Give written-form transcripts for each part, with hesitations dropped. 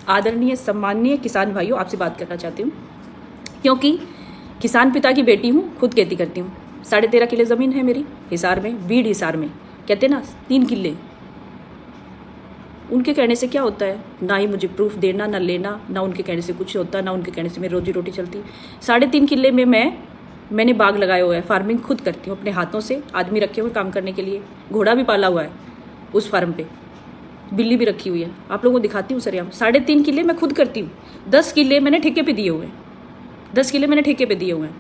आदरणीय सम्माननीय किसान भाइयों, आपसे बात करना चाहती हूँ क्योंकि किसान पिता की बेटी हूँ, खुद खेती करती हूँ। 13.5 किले ज़मीन है मेरी हिसार में, बीड हिसार में, कहते ना 3 किले। उनके कहने से क्या होता है, ना ही मुझे प्रूफ देना ना लेना, ना उनके कहने से कुछ होता, ना उनके कहने से मेरी रोजी रोटी चलती। 3.5 किले में मैंने बाग लगाया हुआ है, फार्मिंग खुद करती हूँ अपने हाथों से, आदमी रखे हुए काम करने के लिए, घोड़ा भी पाला हुआ है उस फार्म पे, बिल्ली भी रखी हुई है, आप लोगों को दिखाती हूँ सरियाम। 3.5 किले मैं खुद करती हूँ, 10 किले मैंने ठेके पे दिए हुए हैं, 10 किले मैंने ठेके पे दिए हुए हैं।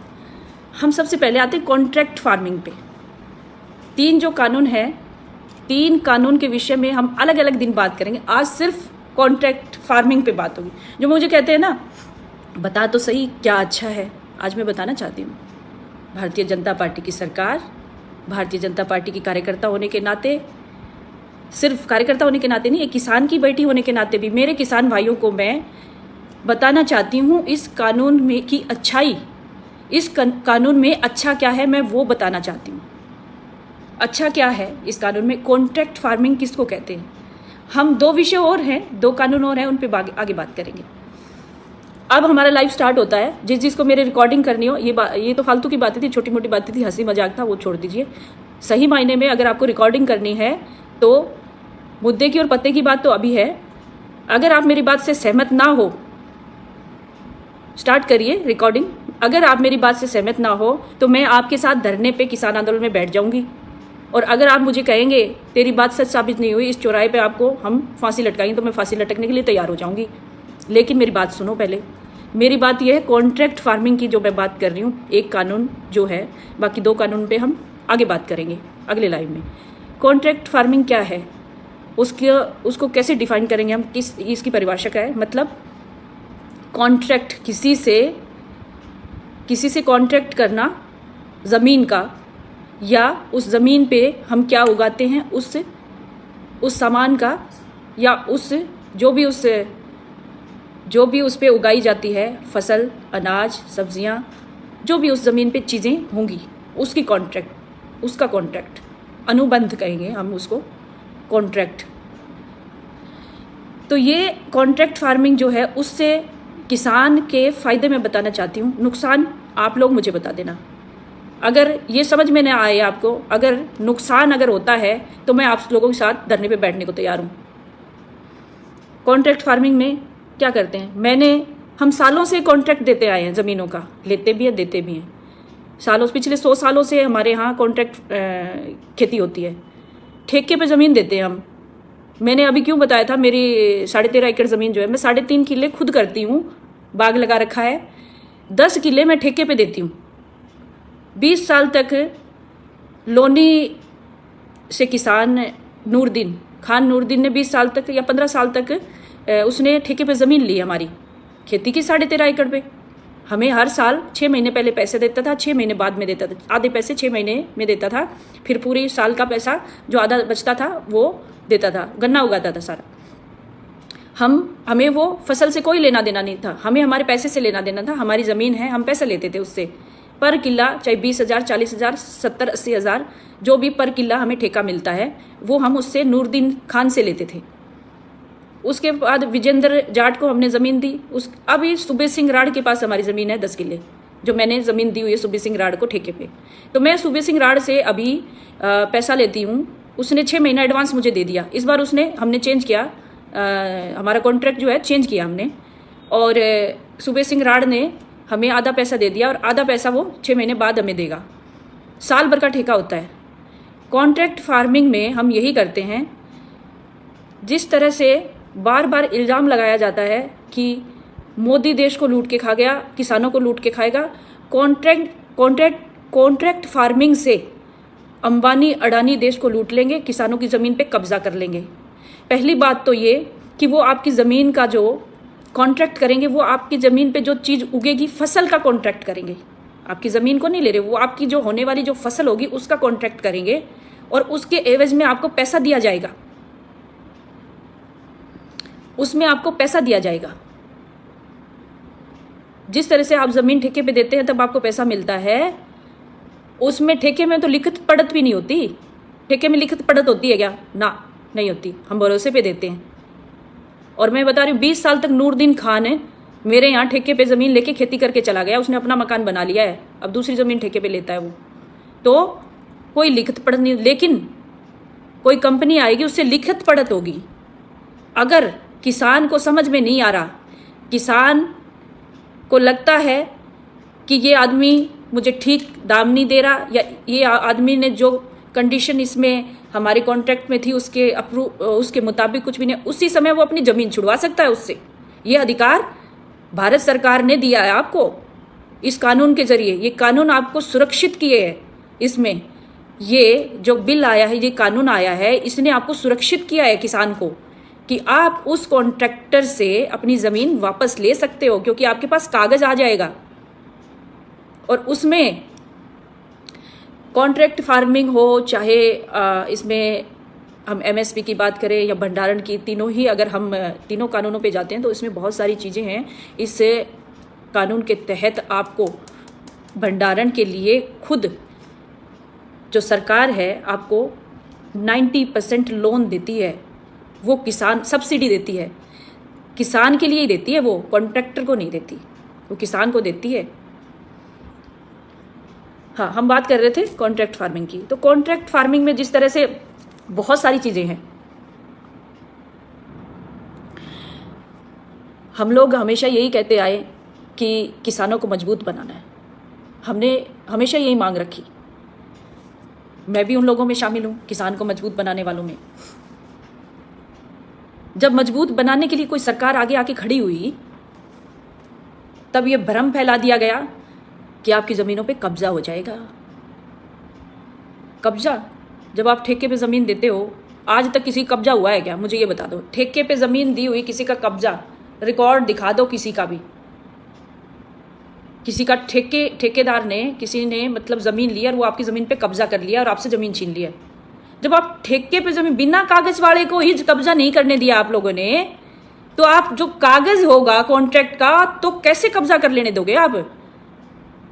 हम सबसे पहले आते हैं कॉन्ट्रैक्ट फार्मिंग पे। 3 जो कानून है, 3 कानून के विषय में हम अलग अलग दिन बात करेंगे। आज सिर्फ कॉन्ट्रैक्ट फार्मिंग पे बात होगी। जो मुझे कहते हैं ना, बता तो सही क्या अच्छा है, आज मैं बताना चाहती हूँ। भारतीय जनता पार्टी की सरकार, भारतीय जनता पार्टी की कार्यकर्ता होने के नाते, सिर्फ कार्यकर्ता होने के नाते नहीं, एक किसान की बेटी होने के नाते भी मेरे किसान भाइयों को मैं बताना चाहती हूँ इस कानून में की अच्छाई, इस कानून में अच्छा क्या है मैं वो बताना चाहती हूँ। अच्छा क्या है इस कानून में, कॉन्ट्रैक्ट फार्मिंग किसको कहते हैं। हम 2 विषय और हैं, 2 कानून और हैं, उन पे आगे बात करेंगे। अब हमारा लाइव स्टार्ट होता है। जिसको मेरे रिकॉर्डिंग करनी हो, ये तो फालतू की बातें थी, छोटी मोटी बातें थी, हंसी मजाक था, वो छोड़ दीजिए। सही मायने में अगर आपको रिकॉर्डिंग करनी है तो मुद्दे की और पत्ते की बात तो अभी है। अगर आप मेरी बात से सहमत ना हो, स्टार्ट करिए रिकॉर्डिंग। अगर आप मेरी बात से सहमत ना हो तो मैं आपके साथ धरने पे किसान आंदोलन में बैठ जाऊंगी। और अगर आप मुझे कहेंगे तेरी बात सच साबित नहीं हुई, इस चौराहे पे आपको हम फांसी लटकाएंगे, तो मैं फांसी लटकने के लिए तैयार हो जाऊंगी। लेकिन मेरी बात सुनो पहले। मेरी बात यह है कॉन्ट्रैक्ट फार्मिंग की जो मैं बात कर रही हूँ, एक कानून जो है, बाकी 2 कानून पे हम आगे बात करेंगे अगले लाइव में। कॉन्ट्रैक्ट फार्मिंग क्या है, उसको कैसे डिफाइन करेंगे हम, इसकी परिभाषा क्या है। मतलब कॉन्ट्रैक्ट, किसी से कॉन्ट्रैक्ट करना ज़मीन का, या उस ज़मीन पे हम क्या उगाते हैं उस सामान का, या जो भी उस पे उगाई जाती है फसल, अनाज, सब्जियां, जो भी उस ज़मीन पे चीज़ें होंगी, उसका कॉन्ट्रैक्ट, अनुबंध कहेंगे हम उसको, कॉन्ट्रैक्ट। तो ये कॉन्ट्रैक्ट फार्मिंग जो है, उससे किसान के फ़ायदे में बताना चाहती हूँ, नुकसान आप लोग मुझे बता देना। अगर ये समझ में ना आए आपको, अगर नुकसान अगर होता है तो मैं आप लोगों के साथ धरने पे बैठने को तैयार हूँ। कॉन्ट्रैक्ट फार्मिंग में क्या करते हैं, हम सालों से कॉन्ट्रैक्ट देते आए हैं, ज़मीनों का लेते भी हैं देते भी हैं। पिछले 100 सालों से हमारे यहाँ कॉन्ट्रैक्ट खेती होती है, ठेके पे ज़मीन देते हैं हम। मैंने अभी क्यों बताया था, मेरी 13.5 एकड़ ज़मीन जो है, मैं 3.5 किले खुद करती हूँ, बाग लगा रखा है, 10 किले मैं ठेके पे देती हूँ। 20 साल तक लोनी से किसान खान नूरदीन ने 20 साल तक या 15 साल तक उसने ठेके पे ज़मीन ली हमारी खेती की 13.5 एकड़ पे। हमें हर साल 6 महीने पहले पैसे देता था, 6 महीने बाद में देता था, आधे पैसे 6 महीने में देता था, फिर पूरी साल का पैसा जो आधा बचता था वो देता था, गन्ना उगाता था सारा। हमें वो फसल से कोई लेना देना नहीं था, हमें हमारे पैसे से लेना देना था। हमारी ज़मीन है, हम पैसा लेते थे उससे, पर किला चाहे 20,000, 40,000, 70, 80,000 जो भी पर किला हमें ठेका मिलता है, वो हम उससे नूरदीन खान से लेते थे। उसके बाद विजेंद्र जाट को हमने ज़मीन दी। अभी सुबे सिंह राड़ के पास हमारी ज़मीन है 10 किले, जो मैंने ज़मीन दी हुई है सुबे सिंह राड़ को ठेके पे। तो मैं सुबे सिंह राड़ से अभी पैसा लेती हूँ। उसने 6 महीना एडवांस मुझे दे दिया। इस बार हमने चेंज किया, हमारा कॉन्ट्रैक्ट जो है चेंज किया हमने, और सुबे सिंह राड़ ने हमें आधा पैसा दे दिया और आधा पैसा वो 6 महीने बाद हमें देगा। साल भर का ठेका होता है। कॉन्ट्रैक्ट फार्मिंग में हम यही करते हैं। जिस तरह से बार बार इल्ज़ाम लगाया जाता है कि मोदी देश को लूट के खा गया, किसानों को लूट के खाएगा, कॉन्ट्रैक्ट फार्मिंग से अंबानी अडानी देश को लूट लेंगे, किसानों की ज़मीन पे कब्जा कर लेंगे। पहली बात तो ये कि वो आपकी ज़मीन का जो कॉन्ट्रैक्ट करेंगे, वो आपकी ज़मीन पे जो चीज़ उगेगी, फसल का कॉन्ट्रैक्ट करेंगे। आपकी ज़मीन को नहीं ले रहे, वो आपकी जो होने वाली जो फसल होगी उसका कॉन्ट्रैक्ट करेंगे, और उसके एवज में आपको पैसा दिया जाएगा, उसमें आपको पैसा दिया जाएगा। जिस तरह से आप ज़मीन ठेके पे देते हैं तब आपको पैसा मिलता है, उसमें ठेके में तो लिखत पढ़त भी नहीं होती। ठेके में लिखत पढ़त होती है क्या? ना, नहीं होती। हम भरोसे पे देते हैं, और मैं बता रही हूँ 20 साल तक नूरदीन खान है मेरे यहाँ ठेके पे ज़मीन लेके खेती करके चला गया, उसने अपना मकान बना लिया है, अब दूसरी ज़मीन ठेके पे लेता है वो। तो कोई लिखत पढ़त नहीं, लेकिन कोई कंपनी आएगी उससे लिखत पढ़त होगी। अगर किसान को समझ में नहीं आ रहा, किसान को लगता है कि ये आदमी मुझे ठीक दाम नहीं दे रहा, या ये आदमी ने जो कंडीशन इसमें हमारे कॉन्ट्रैक्ट में थी उसके मुताबिक कुछ भी नहीं, उसी समय वो अपनी ज़मीन छुड़वा सकता है उससे। ये अधिकार भारत सरकार ने दिया है आपको इस कानून के जरिए। ये कानून आपको सुरक्षित किए है। इसमें ये जो बिल आया है, ये कानून आया है, इसने आपको सुरक्षित किया है किसान को कि आप उस कॉन्ट्रैक्टर से अपनी ज़मीन वापस ले सकते हो, क्योंकि आपके पास कागज़ आ जाएगा। और उसमें कॉन्ट्रैक्ट फार्मिंग हो, चाहे इसमें हम एमएसपी की बात करें या भंडारण की, तीनों ही अगर हम तीनों कानूनों पे जाते हैं तो इसमें बहुत सारी चीज़ें हैं। इस कानून के तहत आपको भंडारण के लिए खुद जो सरकार है आपको 90% लोन देती है, वो किसान सब्सिडी देती है, किसान के लिए ही देती है, वो कॉन्ट्रैक्टर को नहीं देती, वो किसान को देती है। हाँ, हम बात कर रहे थे कॉन्ट्रैक्ट फार्मिंग की। तो कॉन्ट्रैक्ट फार्मिंग में जिस तरह से बहुत सारी चीज़ें हैं, हम लोग हमेशा यही कहते आए कि किसानों को मजबूत बनाना है। हमने हमेशा यही मांग रखी, मैं भी उन लोगों में शामिल हूँ, किसान को मजबूत बनाने वालों में। जब मजबूत बनाने के लिए कोई सरकार आगे आके खड़ी हुई, तब ये भ्रम फैला दिया गया कि आपकी ज़मीनों पे कब्जा हो जाएगा। कब्जा, जब आप ठेके पे ज़मीन देते हो, आज तक किसी कब्जा हुआ है क्या? मुझे ये बता दो। ठेके पे ज़मीन दी हुई किसी का कब्जा रिकॉर्ड दिखा दो, किसी का भी, किसी का ठेकेदार ने, किसी ने मतलब ज़मीन लिया और वो आपकी ज़मीन पे कब्जा कर लिया और आपसे ज़मीन छीन लिया। जब आप ठेके पे ज़मीन, बिना कागज़ वाले को ही कब्जा नहीं करने दिया आप लोगों ने, तो आप जो कागज़ होगा कॉन्ट्रैक्ट का, तो कैसे कब्जा कर लेने दोगे आप?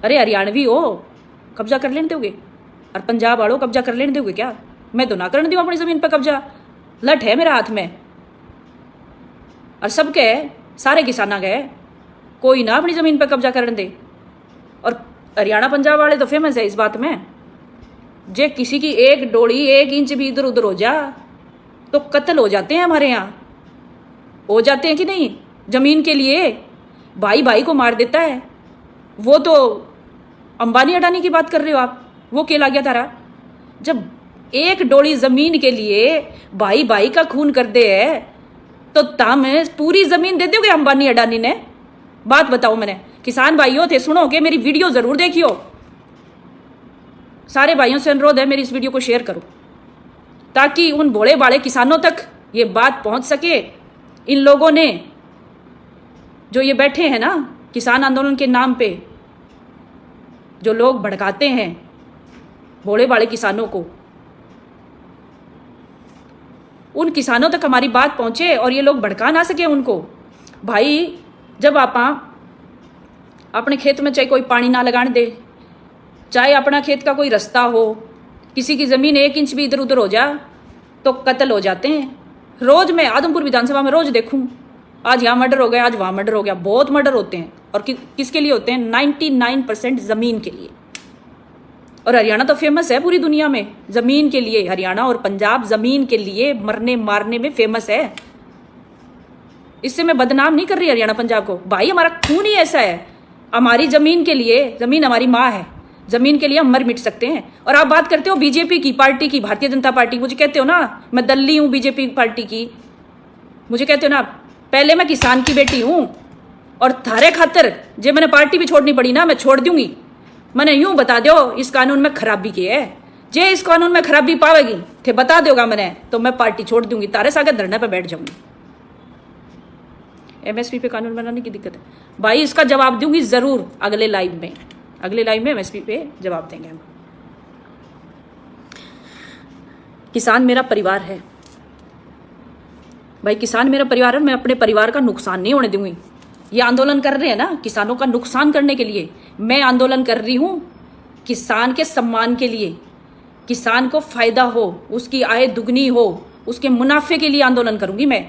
अरे हरियाणवी हो, कब्जा कर लेने दोगे? और पंजाब वालों कब्जा कर लेने दोगे क्या? मैं तो ना करने दूँ अपनी ज़मीन पर कब्जा, लठ है मेरे हाथ में। और सब कहे, सारे किसान गए, कोई ना अपनी ज़मीन पर कब्जा करने दे। और हरियाणा पंजाब वाले तो फेमस है इस बात में, जे किसी की एक डोली 1 इंच भी इधर उधर हो जा तो कत्ल हो जाते हैं। हमारे यहाँ हो जाते हैं कि नहीं? ज़मीन के लिए भाई भाई को मार देता है। वो तो अंबानी अडानी की बात कर रहे हो आप, वो केला गया तारा। जब एक डोली ज़मीन के लिए भाई भाई का खून कर दे है, तो ताम पूरी ज़मीन दे दोगे अंबानी अडानी ने? बात बताओ। मैंने किसान भाइयों थे, सुनो कि मेरी वीडियो ज़रूर देखियो। सारे भाइयों से अनुरोध है, मेरी इस वीडियो को शेयर करो, ताकि उन भोले भाले किसानों तक ये बात पहुंच सके। इन लोगों ने जो ये बैठे हैं ना किसान आंदोलन के नाम पे, जो लोग भड़काते हैं भोले भाले किसानों को, उन किसानों तक हमारी बात पहुंचे और ये लोग भड़का ना सके उनको। भाई, जब आप अपने खेत में चाहे कोई पानी ना लगाने दे, चाहे अपना खेत का कोई रास्ता हो, किसी की ज़मीन 1 इंच भी इधर उधर हो जा तो कत्ल हो जाते हैं। रोज़ मैं आदमपुर विधानसभा में रोज़ देखूं, आज यहाँ मर्डर हो गया, आज वहाँ मर्डर हो गया। बहुत मर्डर होते हैं, और किसके लिए होते हैं? 99% ज़मीन के लिए। और हरियाणा तो फेमस है पूरी दुनिया में ज़मीन के लिए। हरियाणा और पंजाब ज़मीन के लिए मरने मारने में फेमस है। इससे मैं बदनाम नहीं कर रही हरियाणा पंजाब को, भाई हमारा खून ही ऐसा है। हमारी ज़मीन के लिए, ज़मीन हमारी माँ है, ज़मीन के लिए हम मर मिट सकते हैं। और आप बात करते हो बीजेपी की, पार्टी की, भारतीय जनता पार्टी, मुझे कहते हो ना मैं दल्ली हूँ बीजेपी पार्टी की, मुझे कहते हो ना पहले मैं किसान की बेटी हूँ। और थारे खातर जे मैंने पार्टी भी छोड़नी पड़ी ना, मैं छोड़ दूंगी। मैंने यूं बता दो इस कानून में खराबी की है, जे इस कानून में खराबी पावेगी थे बता दोगा मैंने, तो मैं पार्टी छोड़ दूंगी, तारे सागर धरने पर बैठ जाऊंगी। एमएसपी पे कानून बनाने की दिक्कत है भाई, इसका जवाब दूंगी जरूर अगले लाइव में। अगले लाइव में एमएसपी पे जवाब देंगे हम। किसान मेरा परिवार है भाई, किसान मेरा परिवार है। मैं अपने परिवार का नुकसान नहीं होने दूंगी। ये आंदोलन कर रहे हैं ना किसानों का नुकसान करने के लिए, मैं आंदोलन कर रही हूं किसान के सम्मान के लिए, किसान को फायदा हो, उसकी आय दुगनी हो, उसके मुनाफे के लिए आंदोलन करूंगी मैं।